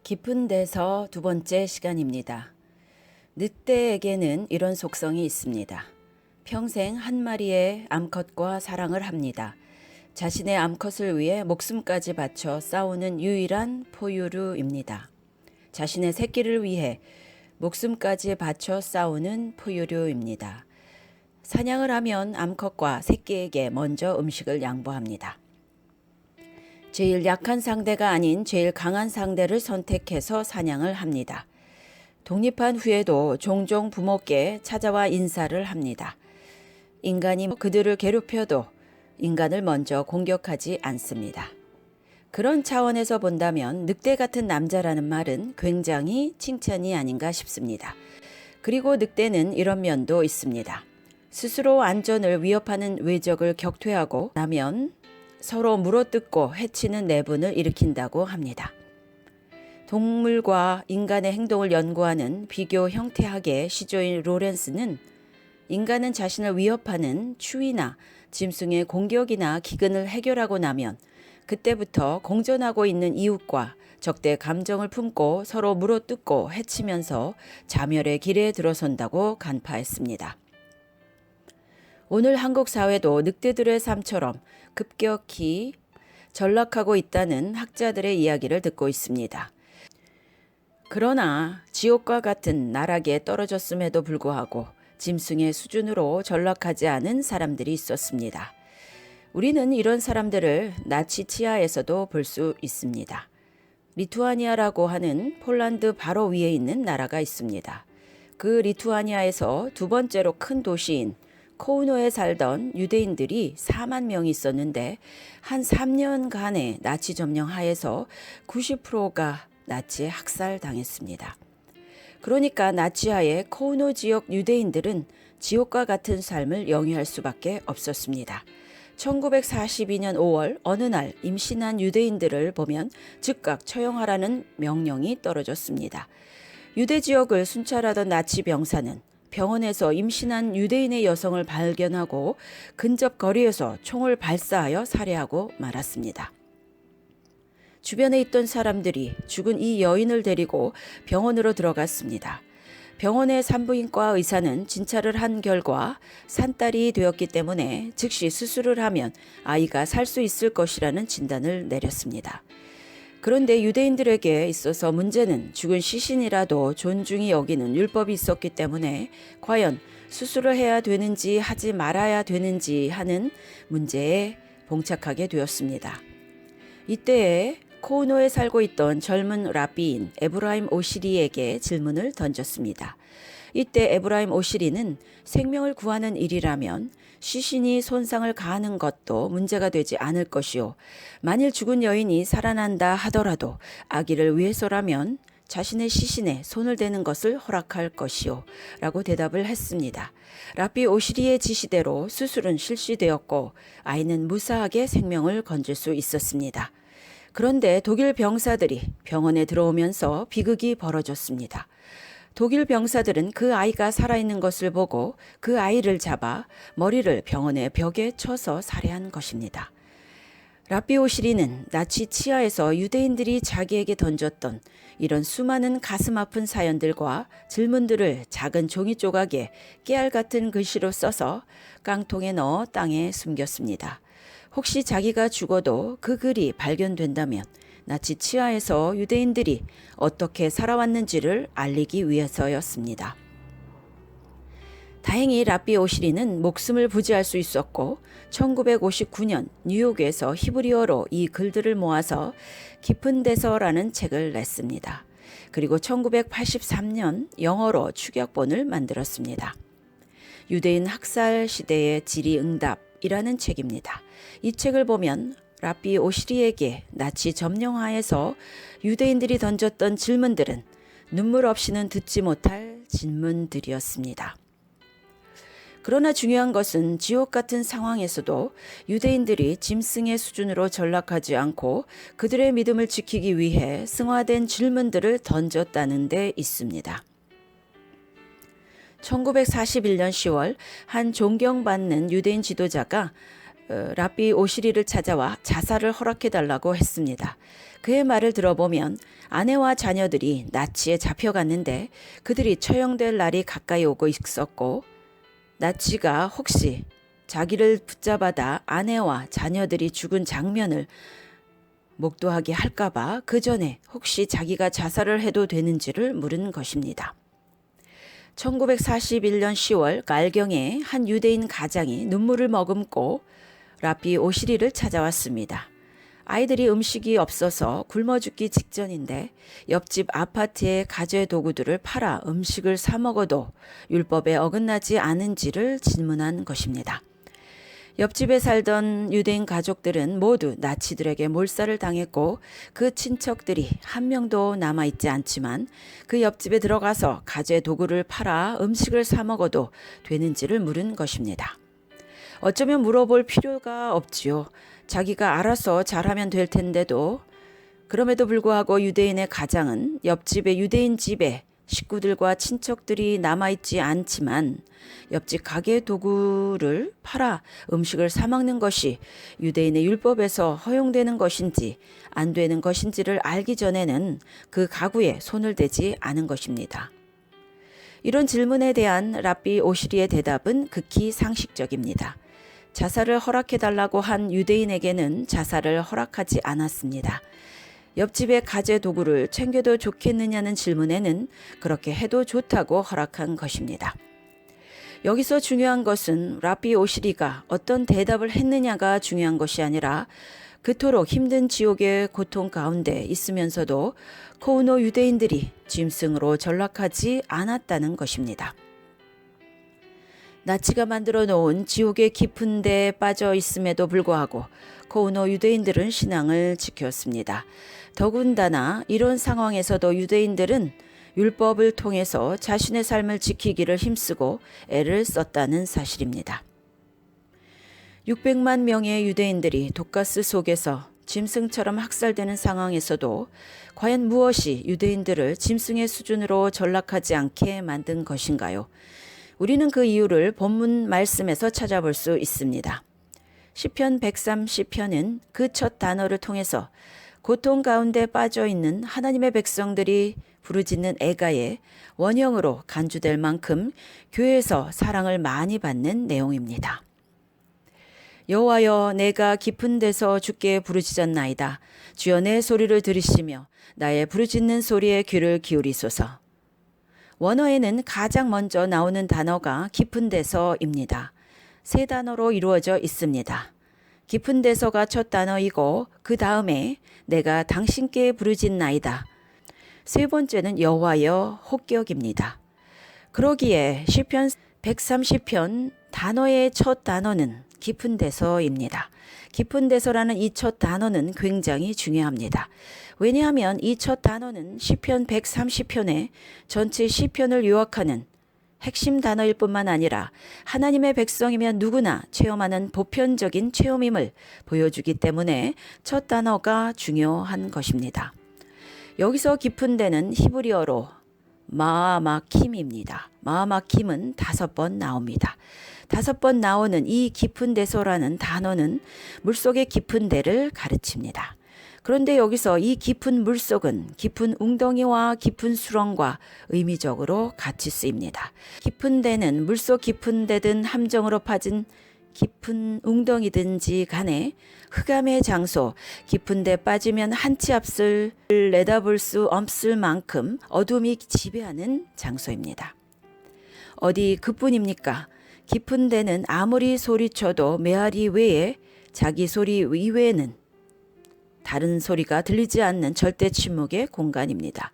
깊은 데서 두 번째 시간입니다. 늑대에게는 이런 속성이 있습니다. 평생 한 마리의 암컷과 사랑을 합니다. 자신의 암컷을 위해 목숨까지 바쳐 싸우는 유일한 포유류입니다. 자신의 새끼를 위해 목숨까지 바쳐 싸우는 포유류입니다. 사냥을 하면 암컷과 새끼에게 먼저 음식을 양보합니다. 제일 약한 상대가 아닌 제일 강한 상대를 선택해서 사냥을 합니다. 독립한 후에도 종종 부모께 찾아와 인사를 합니다. 인간이 그들을 괴롭혀도 인간을 먼저 공격하지 않습니다. 그런 차원에서 본다면 늑대 같은 남자라는 말은 굉장히 칭찬이 아닌가 싶습니다. 그리고 늑대는 이런 면도 있습니다. 스스로 안전을 위협하는 외적을 격퇴하고 나면 서로 물어뜯고 해치는 내분을 일으킨다고 합니다. 동물과 인간의 행동을 연구하는 비교 형태학의 시조인 로렌스는 인간은 자신을 위협하는 추위나 짐승의 공격이나 기근을 해결하고 나면 그때부터 공존하고 있는 이웃과 적대 감정을 품고 서로 물어뜯고 해치면서 자멸의 길에 들어선다고 간파했습니다. 오늘 한국 사회도 늑대들의 삶처럼 급격히 전락하고 있다는 학자들의 이야기를 듣고 있습니다. 그러나 지옥과 같은 나락에 떨어졌음에도 불구하고 짐승의 수준으로 전락하지 않은 사람들이 있었습니다. 우리는 이런 사람들을 나치 치하에서도 볼 수 있습니다. 리투아니아라고 하는 폴란드 바로 위에 있는 나라가 있습니다. 그 리투아니아에서 두 번째로 큰 도시인 코우노에 살던 유대인들이 4만 명이 있었는데 한 3년간의 나치 점령 하에서 90%가 나치에 학살당했습니다. 그러니까 나치하에 코우노 지역 유대인들은 지옥과 같은 삶을 영위할 수밖에 없었습니다. 1942년 5월 어느 날 임신한 유대인들을 보면 즉각 처형하라는 명령이 떨어졌습니다. 유대 지역을 순찰하던 나치 병사는 병원에서 임신한 유대인의 여성을 발견하고 근접 거리에서 총을 발사하여 살해하고 말았습니다. 주변에 있던 사람들이 죽은 이 여인을 데리고 병원으로 들어갔습니다. 병원의 산부인과 의사는 진찰을 한 결과 산딸이 되었기 때문에 즉시 수술을 하면 아이가 살 수 있을 것이라는 진단을 내렸습니다. 그런데 유대인들에게 있어서 문제는 죽은 시신이라도 존중히 여기는 율법이 있었기 때문에 과연 수술을 해야 되는지 하지 말아야 되는지 하는 문제에 봉착하게 되었습니다. 이때에 코우노에 살고 있던 젊은 랍비인 에브라임 오시리에게 질문을 던졌습니다. 이때 에브라임 오시리는 생명을 구하는 일이라면 시신이 손상을 가하는 것도 문제가 되지 않을 것이요. 만일 죽은 여인이 살아난다 하더라도 아기를 위해서라면 자신의 시신에 손을 대는 것을 허락할 것이요. 라고 대답을 했습니다. 랍비 오시리의 지시대로 수술은 실시되었고 아이는 무사하게 생명을 건질 수 있었습니다. 그런데 독일 병사들이 병원에 들어오면서 비극이 벌어졌습니다. 독일 병사들은 그 아이가 살아있는 것을 보고 그 아이를 잡아 머리를 병원의 벽에 쳐서 살해한 것입니다. 랍비 오시리는 나치 치하에서 유대인들이 자기에게 던졌던 이런 수많은 가슴 아픈 사연들과 질문들을 작은 종이 조각에 깨알 같은 글씨로 써서 깡통에 넣어 땅에 숨겼습니다. 혹시 자기가 죽어도 그 글이 발견된다면 나치 치하에서 유대인들이 어떻게 살아왔는지를 알리기 위해서였습니다. 다행히 랍비 오시리는 목숨을 부지할 수 있었고 1959년 뉴욕에서 히브리어로 이 글들을 모아서 깊은 데서라는 책을 냈습니다. 그리고 1983년 영어로 축약본을 만들었습니다. 유대인 학살 시대의 질의응답이라는 책입니다. 이 책을 보면 랍비 오시리에게 나치 점령하에서 유대인들이 던졌던 질문들은 눈물 없이는 듣지 못할 질문들이었습니다. 그러나 중요한 것은 지옥 같은 상황에서도 유대인들이 짐승의 수준으로 전락하지 않고 그들의 믿음을 지키기 위해 승화된 질문들을 던졌다는 데 있습니다. 1941년 10월 한 존경받는 유대인 지도자가 랍비 오시리를 찾아와 자살을 허락해달라고 했습니다. 그의 말을 들어보면 아내와 자녀들이 나치에 잡혀갔는데 그들이 처형될 날이 가까이 오고 있었고 나치가 혹시 자기를 붙잡아다 아내와 자녀들이 죽은 장면을 목도하게 할까봐 그 전에 혹시 자기가 자살을 해도 되는지를 물은 것입니다. 1941년 10월 갈경에 한 유대인 가장이 눈물을 머금고 랍비 오시리를 찾아왔습니다. 아이들이 음식이 없어서 굶어 죽기 직전인데 옆집 아파트의 가재 도구들을 팔아 음식을 사 먹어도 율법에 어긋나지 않은지를 질문한 것입니다. 옆집에 살던 유대인 가족들은 모두 나치들에게 몰살을 당했고 그 친척들이 한 명도 남아있지 않지만 그 옆집에 들어가서 가재 도구를 팔아 음식을 사 먹어도 되는지를 물은 것입니다. 어쩌면 물어볼 필요가 없지요. 자기가 알아서 잘하면 될 텐데도 그럼에도 불구하고 유대인의 가장은 옆집의 유대인 집에 식구들과 친척들이 남아있지 않지만 옆집 가게 도구를 팔아 음식을 사 먹는 것이 유대인의 율법에서 허용되는 것인지 안 되는 것인지를 알기 전에는 그 가구에 손을 대지 않은 것입니다. 이런 질문에 대한 랍비 오시리의 대답은 극히 상식적입니다. 자살을 허락해달라고 한 유대인에게는 자살을 허락하지 않았습니다. 옆집의 가재 도구를 챙겨도 좋겠느냐는 질문에는 그렇게 해도 좋다고 허락한 것입니다. 여기서 중요한 것은 랍비 오시리가 어떤 대답을 했느냐가 중요한 것이 아니라 그토록 힘든 지옥의 고통 가운데 있으면서도 코우노 유대인들이 짐승으로 전락하지 않았다는 것입니다. 나치가 만들어 놓은 지옥의 깊은 데에 빠져 있음에도 불구하고 코우노 유대인들은 신앙을 지켰습니다. 더군다나 이런 상황에서도 유대인들은 율법을 통해서 자신의 삶을 지키기를 힘쓰고 애를 썼다는 사실입니다. 600만 명의 유대인들이 독가스 속에서 짐승처럼 학살되는 상황에서도 과연 무엇이 유대인들을 짐승의 수준으로 전락하지 않게 만든 것인가요? 우리는 그 이유를 본문 말씀에서 찾아볼 수 있습니다. 시편 130편은 그 첫 단어를 통해서 고통 가운데 빠져있는 하나님의 백성들이 부르짖는 애가의 원형으로 간주될 만큼 교회에서 사랑을 많이 받는 내용입니다. 여호와여, 내가 깊은 데서 주께 부르짖었나이다. 주여, 내 소리를 들으시며 나의 부르짖는 소리에 귀를 기울이소서. 원어에는 가장 먼저 나오는 단어가 깊은 데서입니다. 세 단어로 이루어져 있습니다. 깊은 데서가 첫 단어이고 그 다음에 내가 당신께 부르짖나이다. 세 번째는 여호와여 혹격입니다. 그러기에 시편 130편 단어의 첫 단어는 깊은 데서입니다. 깊은 데서라는 이 첫 단어는 굉장히 중요합니다. 왜냐하면 이 첫 단어는 시편 130편의 전체 시편을 요약하는 핵심 단어일 뿐만 아니라 하나님의 백성이면 누구나 체험하는 보편적인 체험임을 보여주기 때문에 첫 단어가 중요한 것입니다. 여기서 깊은 데는 히브리어로 마마킴입니다. 마마킴은 5번 나옵니다. 5번 나오는 이 깊은 데서라는 단어는 물속의 깊은 데를 가르칩니다. 그런데 여기서 이 깊은 물속은 깊은 웅덩이와 깊은 수렁과 의미적으로 같이 쓰입니다. 깊은 데는 물속 깊은 데든 함정으로 파진 깊은 웅덩이든지 간에 흑암의 장소, 깊은 데 빠지면 한 치 앞을 내다볼 수 없을 만큼 어둠이 지배하는 장소입니다. 어디 그뿐입니까? 깊은 데는 아무리 소리쳐도 메아리 외에 자기 소리 이외에는 다른 소리가 들리지 않는 절대 침묵의 공간입니다.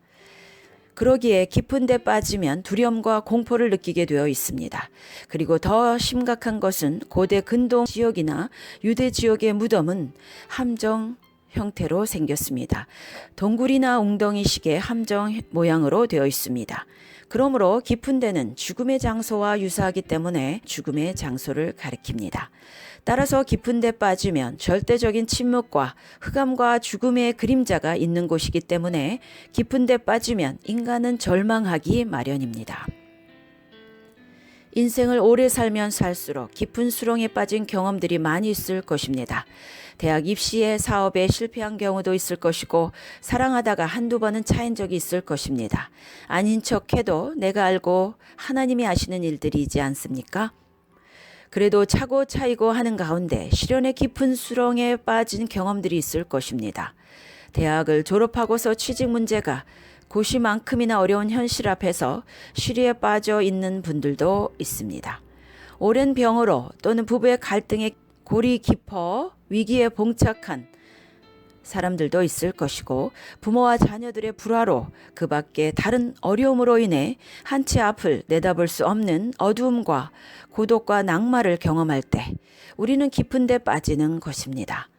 그러기에 깊은 데 빠지면 두려움과 공포를 느끼게 되어 있습니다. 그리고 더 심각한 것은 고대 근동 지역이나 유대 지역의 무덤은 함정 형태로 생겼습니다. 동굴이나 웅덩이식의 함정 모양으로 되어 있습니다. 그러므로 깊은 데는 죽음의 장소와 유사하기 때문에 죽음의 장소를 가리킵니다. 따라서 깊은 데 빠지면 절대적인 침묵과 흑암과 죽음의 그림자가 있는 곳이기 때문에 깊은 데 빠지면 인간은 절망하기 마련입니다. 인생을 오래 살면 살수록 깊은 수렁에 빠진 경험들이 많이 있을 것입니다. 대학 입시에 사업에 실패한 경우도 있을 것이고 사랑하다가 한두 번은 차인 적이 있을 것입니다. 아닌 척해도 내가 알고 하나님이 아시는 일들이지 않습니까? 그래도 차고 차이고 하는 가운데 시련의 깊은 수렁에 빠진 경험들이 있을 것입니다. 대학을 졸업하고서 취직 문제가 고시만큼이나 어려운 현실 앞에서 시리에 빠져 있는 분들도 있습니다. 오랜 병으로 또는 부부의 갈등에 골이 깊어 위기에 봉착한 사람들도 있을 것이고 부모와 자녀들의 불화로 그 밖에 다른 어려움으로 인해 한치 앞을 내다볼 수 없는 어두움과 고독과 낙마를 경험할 때 우리는 깊은 데 빠지는 것입니다.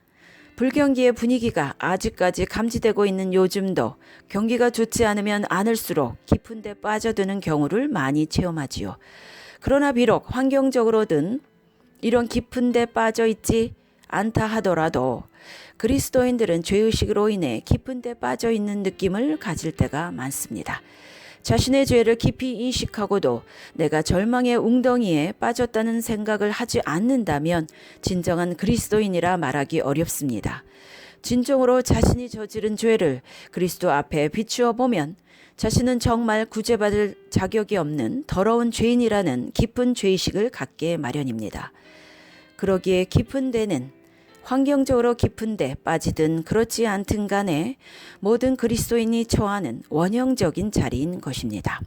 불경기의 분위기가 아직까지 감지되고 있는 요즘도 경기가 좋지 않으면 않을수록 깊은 데 빠져드는 경우를 많이 체험하지요. 그러나 비록 환경적으로든 이런 깊은 데 빠져 있지 않다 하더라도 그리스도인들은 죄의식으로 인해 깊은 데 빠져 있는 느낌을 가질 때가 많습니다. 자신의 죄를 깊이 인식하고도 내가 절망의 웅덩이에 빠졌다는 생각을 하지 않는다면 진정한 그리스도인이라 말하기 어렵습니다. 진정으로 자신이 저지른 죄를 그리스도 앞에 비추어 보면 자신은 정말 구제받을 자격이 없는 더러운 죄인이라는 깊은 죄의식을 갖게 마련입니다. 그러기에 깊은 데는 환경적으로 깊은 데 빠지든 그렇지 않든 간에 모든 그리스도인이 처하는 원형적인 자리인 것입니다.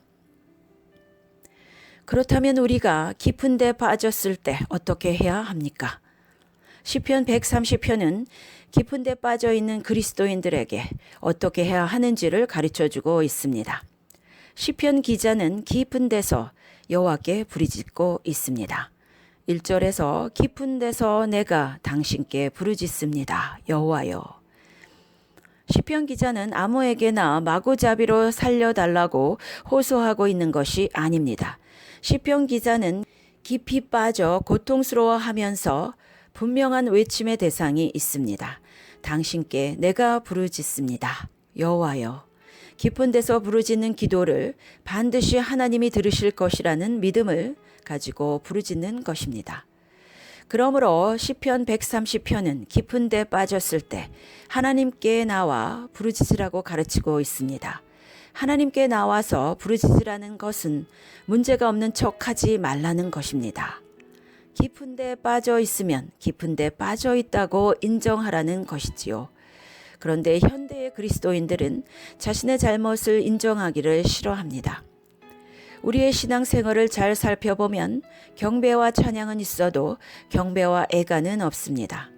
그렇다면 우리가 깊은 데 빠졌을 때 어떻게 해야 합니까? 시편 130편은 깊은 데 빠져 있는 그리스도인들에게 어떻게 해야 하는지를 가르쳐주고 있습니다. 시편 기자는 깊은 데서 여호와께 부르짖고 있습니다. 1절에서 깊은 데서 내가 당신께 부르짖습니다. 여호와여. 시편 기자는 아무에게나 마구잡이로 살려달라고 호소하고 있는 것이 아닙니다. 시편 기자는 깊이 빠져 고통스러워하면서 분명한 외침의 대상이 있습니다. 당신께 내가 부르짖습니다. 여호와여. 깊은 데서 부르짖는 기도를 반드시 하나님이 들으실 것이라는 믿음을 가지고 부르짖는 것입니다. 그러므로 시편 130편은 깊은 데 빠졌을 때 하나님께 나와 부르짖으라고 가르치고 있습니다. 하나님께 나와서 부르짖으라는 것은 문제가 없는 척하지 말라는 것입니다. 깊은 데 빠져 있으면 깊은 데 빠져 있다고 인정하라는 것이지요. 그런데 현대의 그리스도인들은 자신의 잘못을 인정하기를 싫어합니다. 우리의 신앙생활을 잘 살펴보면 경배와 찬양은 있어도 경배와 애가는 없습니다.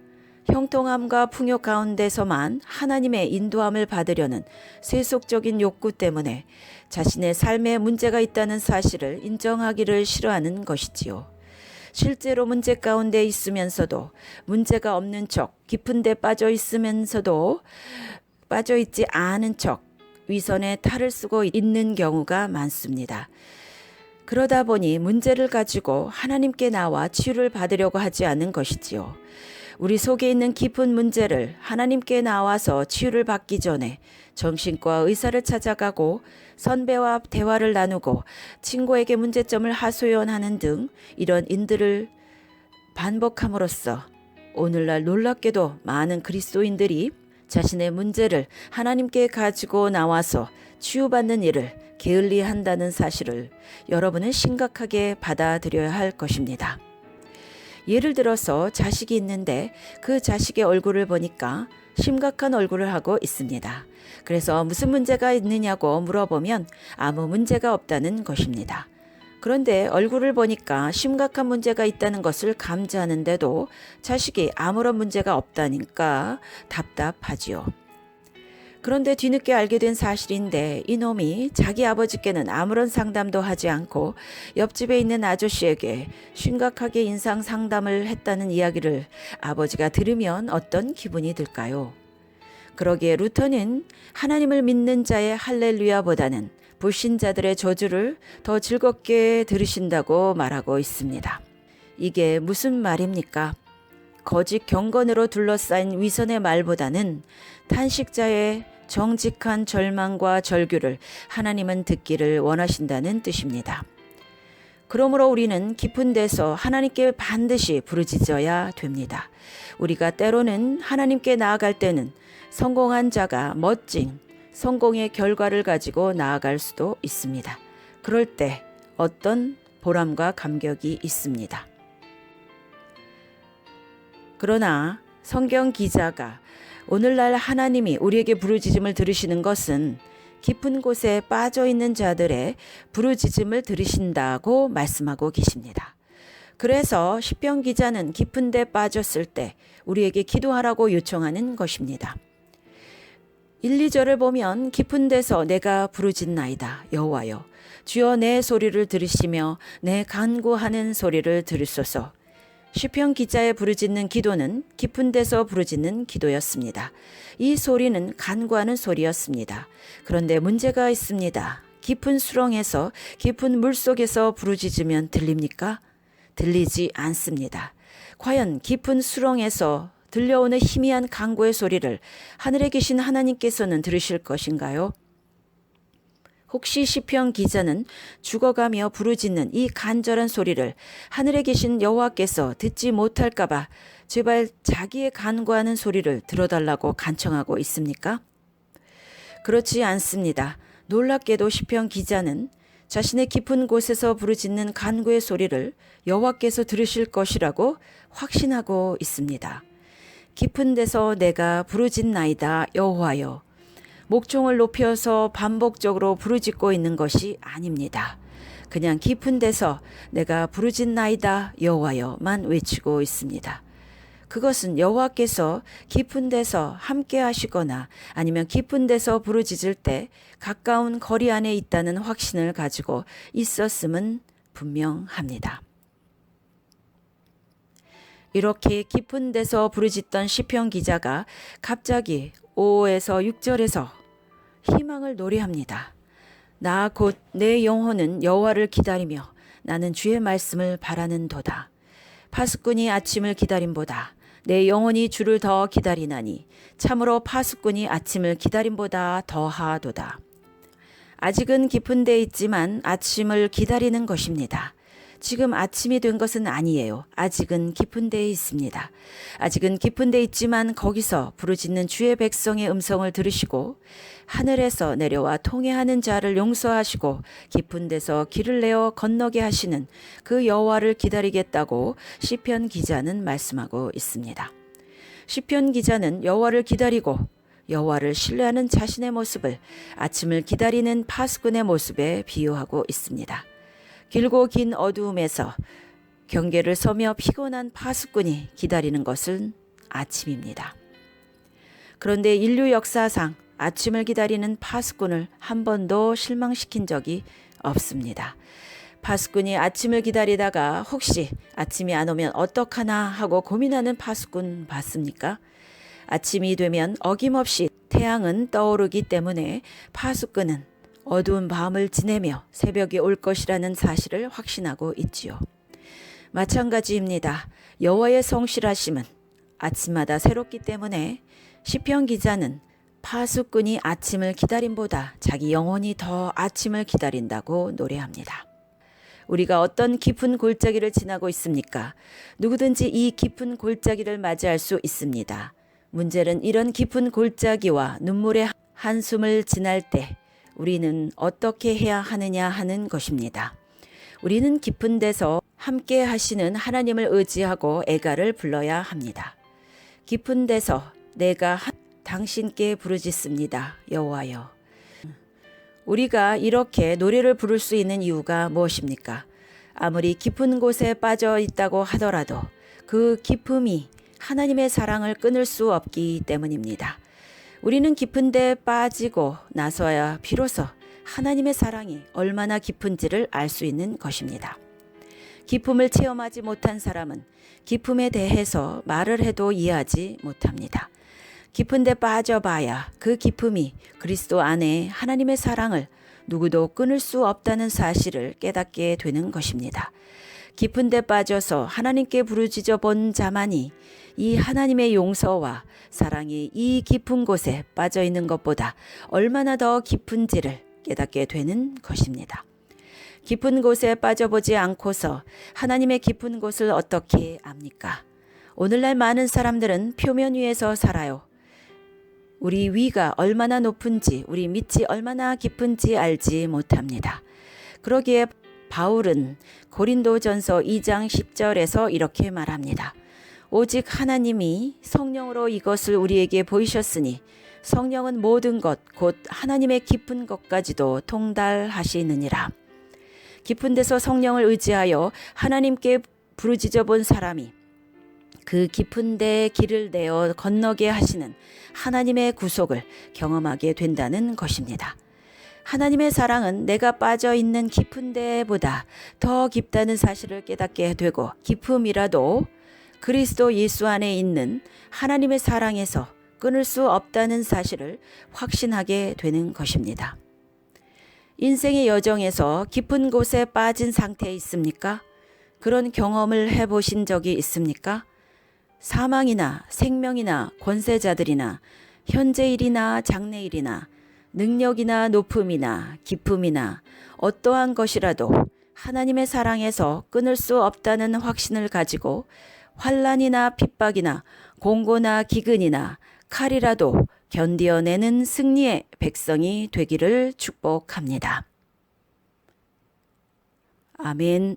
형통함과 풍요 가운데서만 하나님의 인도함을 받으려는 세속적인 욕구 때문에 자신의 삶에 문제가 있다는 사실을 인정하기를 싫어하는 것이지요. 실제로 문제 가운데 있으면서도 문제가 없는 척, 깊은 데 빠져 있으면서도 빠져 있지 않은 척 위선에 탈을 쓰고 있는 경우가 많습니다. 그러다 보니 문제를 가지고 하나님께 나와 치유를 받으려고 하지 않는 것이지요. 우리 속에 있는 깊은 문제를 하나님께 나와서 치유를 받기 전에 정신과 의사를 찾아가고 선배와 대화를 나누고 친구에게 문제점을 하소연하는 등 이런 인들을 반복함으로써 오늘날 놀랍게도 많은 그리스도인들이 자신의 문제를 하나님께 가지고 나와서 치유받는 일을 게을리한다는 사실을 여러분은 심각하게 받아들여야 할 것입니다. 예를 들어서 자식이 있는데 그 자식의 얼굴을 보니까 심각한 얼굴을 하고 있습니다. 그래서 무슨 문제가 있느냐고 물어보면 아무 문제가 없다는 것입니다. 그런데 얼굴을 보니까 심각한 문제가 있다는 것을 감지하는데도 자식이 아무런 문제가 없다니까 답답하지요. 그런데 뒤늦게 알게 된 사실인데 이놈이 자기 아버지께는 아무런 상담도 하지 않고 옆집에 있는 아저씨에게 심각하게 인상 상담을 했다는 이야기를 아버지가 들으면 어떤 기분이 들까요? 그러기에 루터는 하나님을 믿는 자의 할렐루야보다는 불신자들의 저주를 더 즐겁게 들으신다고 말하고 있습니다. 이게 무슨 말입니까? 거짓 경건으로 둘러싸인 위선의 말보다는 탄식자의 정직한 절망과 절규를 하나님은 듣기를 원하신다는 뜻입니다. 그러므로 우리는 깊은 데서 하나님께 반드시 부르짖어야 됩니다. 우리가 때로는 하나님께 나아갈 때는 성공한 자가 멋진 성공의 결과를 가지고 나아갈 수도 있습니다. 그럴 때 어떤 보람과 감격이 있습니다. 그러나 성경 기자가 오늘날 하나님이 우리에게 부르짖음을 들으시는 것은 깊은 곳에 빠져 있는 자들의 부르짖음을 들으신다고 말씀하고 계십니다. 그래서 시편 기자는 깊은 데 빠졌을 때 우리에게 기도하라고 요청하는 것입니다. 1, 2절을 보면 깊은 데서 내가 부르짖나이다 여호와여 주여 내 소리를 들으시며 내 간구하는 소리를 들으소서. 시편 기자의 부르짖는 기도는 깊은 데서 부르짖는 기도였습니다. 이 소리는 간구하는 소리였습니다. 그런데 문제가 있습니다. 깊은 수렁에서 깊은 물속에서 부르짖으면 들립니까? 들리지 않습니다. 과연 깊은 수렁에서 들려오는 희미한 간구의 소리를 하늘에 계신 하나님께서는 들으실 것인가요? 혹시 시편 기자는 죽어가며 부르짖는 이 간절한 소리를 하늘에 계신 여호와께서 듣지 못할까 봐 제발 자기의 간구하는 소리를 들어달라고 간청하고 있습니까? 그렇지 않습니다. 놀랍게도 시편 기자는 자신의 깊은 곳에서 부르짖는 간구의 소리를 여호와께서 들으실 것이라고 확신하고 있습니다. 깊은 데서 내가 부르짖나이다 여호와여. 목청을 높여서 반복적으로 부르짖고 있는 것이 아닙니다. 그냥 깊은 데서 내가 부르짖나이다 여호와여만 외치고 있습니다. 그것은 여호와께서 깊은 데서 함께 하시거나 아니면 깊은 데서 부르짖을 때 가까운 거리 안에 있다는 확신을 가지고 있었음은 분명합니다. 이렇게 깊은 데서 부르짖던 시편 기자가 갑자기 5에서 6절에서 희망을 노래합니다. 나 곧 내 영혼은 여호와를 기다리며 나는 주의 말씀을 바라는도다. 파수꾼이 아침을 기다림보다 내 영혼이 주를 더 기다리나니 참으로 파수꾼이 아침을 기다림보다 더하도다. 아직은 깊은 데 있지만 아침을 기다리는 것입니다. 지금 아침이 된 것은 아니에요. 아직은 깊은 데에 있습니다. 아직은 깊은 데 있지만 거기서 부르짖는 주의 백성의 음성을 들으시고 하늘에서 내려와 통회하는 자를 용서하시고 깊은 데서 길을 내어 건너게 하시는 그 여호와를 기다리겠다고 시편 기자는 말씀하고 있습니다. 시편 기자는 여호와를 기다리고 여호와를 신뢰하는 자신의 모습을 아침을 기다리는 파수꾼의 모습에 비유하고 있습니다. 길고 긴 어두움에서 경계를 서며 피곤한 파수꾼이 기다리는 것은 아침입니다. 그런데 인류 역사상 아침을 기다리는 파수꾼을 한 번도 실망시킨 적이 없습니다. 파수꾼이 아침을 기다리다가 혹시 아침이 안 오면 어떡하나 하고 고민하는 파수꾼 봤습니까? 아침이 되면 어김없이 태양은 떠오르기 때문에 파수꾼은 어두운 밤을 지내며 새벽이 올 것이라는 사실을 확신하고 있지요. 마찬가지입니다. 여호와의 성실하심은 아침마다 새롭기 때문에 시편 기자는 파수꾼이 아침을 기다림보다 자기 영혼이 더 아침을 기다린다고 노래합니다. 우리가 어떤 깊은 골짜기를 지나고 있습니까? 누구든지 이 깊은 골짜기를 맞이할 수 있습니다. 문제는 이런 깊은 골짜기와 눈물의 한숨을 지날 때 우리는 어떻게 해야 하느냐 하는 것입니다. 우리는 깊은 데서 함께 하시는 하나님을 의지하고 애가를 불러야 합니다. 깊은 데서 내가 당신께 부르짖습니다. 여호와여. 우리가 이렇게 노래를 부를 수 있는 이유가 무엇입니까? 아무리 깊은 곳에 빠져 있다고 하더라도 그 깊음이 하나님의 사랑을 끊을 수 없기 때문입니다. 우리는 깊은 데 빠지고 나서야 비로소 하나님의 사랑이 얼마나 깊은지를 알 수 있는 것입니다. 깊음을 체험하지 못한 사람은 깊음에 대해서 말을 해도 이해하지 못합니다. 깊은 데 빠져봐야 그 깊음이 그리스도 안에 하나님의 사랑을 누구도 끊을 수 없다는 사실을 깨닫게 되는 것입니다. 깊은 데 빠져서 하나님께 부르짖어 본 자만이 이 하나님의 용서와 사랑이 이 깊은 곳에 빠져 있는 것보다 얼마나 더 깊은지를 깨닫게 되는 것입니다. 깊은 곳에 빠져보지 않고서 하나님의 깊은 곳을 어떻게 압니까? 오늘날 많은 사람들은 표면 위에서 살아요. 우리 위가 얼마나 높은지, 우리 밑이 얼마나 깊은지 알지 못합니다. 그러기에 바울은 고린도전서 2장 10절에서 이렇게 말합니다. 오직 하나님이 성령으로 이것을 우리에게 보이셨으니 성령은 모든 것, 곧 하나님의 깊은 것까지도 통달하시느니라. 깊은 데서 성령을 의지하여 하나님께 부르짖어 본 사람이 그 깊은 데에 길을 내어 건너게 하시는 하나님의 구속을 경험하게 된다는 것입니다. 하나님의 사랑은 내가 빠져 있는 깊은 데보다 더 깊다는 사실을 깨닫게 되고 깊음이라도 그리스도 예수 안에 있는 하나님의 사랑에서 끊을 수 없다는 사실을 확신하게 되는 것입니다. 인생의 여정에서 깊은 곳에 빠진 상태에 있습니까? 그런 경험을 해보신 적이 있습니까? 사망이나 생명이나 권세자들이나 현재일이나 장래일이나 능력이나 높음이나 깊음이나 어떠한 것이라도 하나님의 사랑에서 끊을 수 없다는 확신을 가지고 환난이나 핍박이나 공고나 기근이나 칼이라도 견디어내는 승리의 백성이 되기를 축복합니다. 아멘.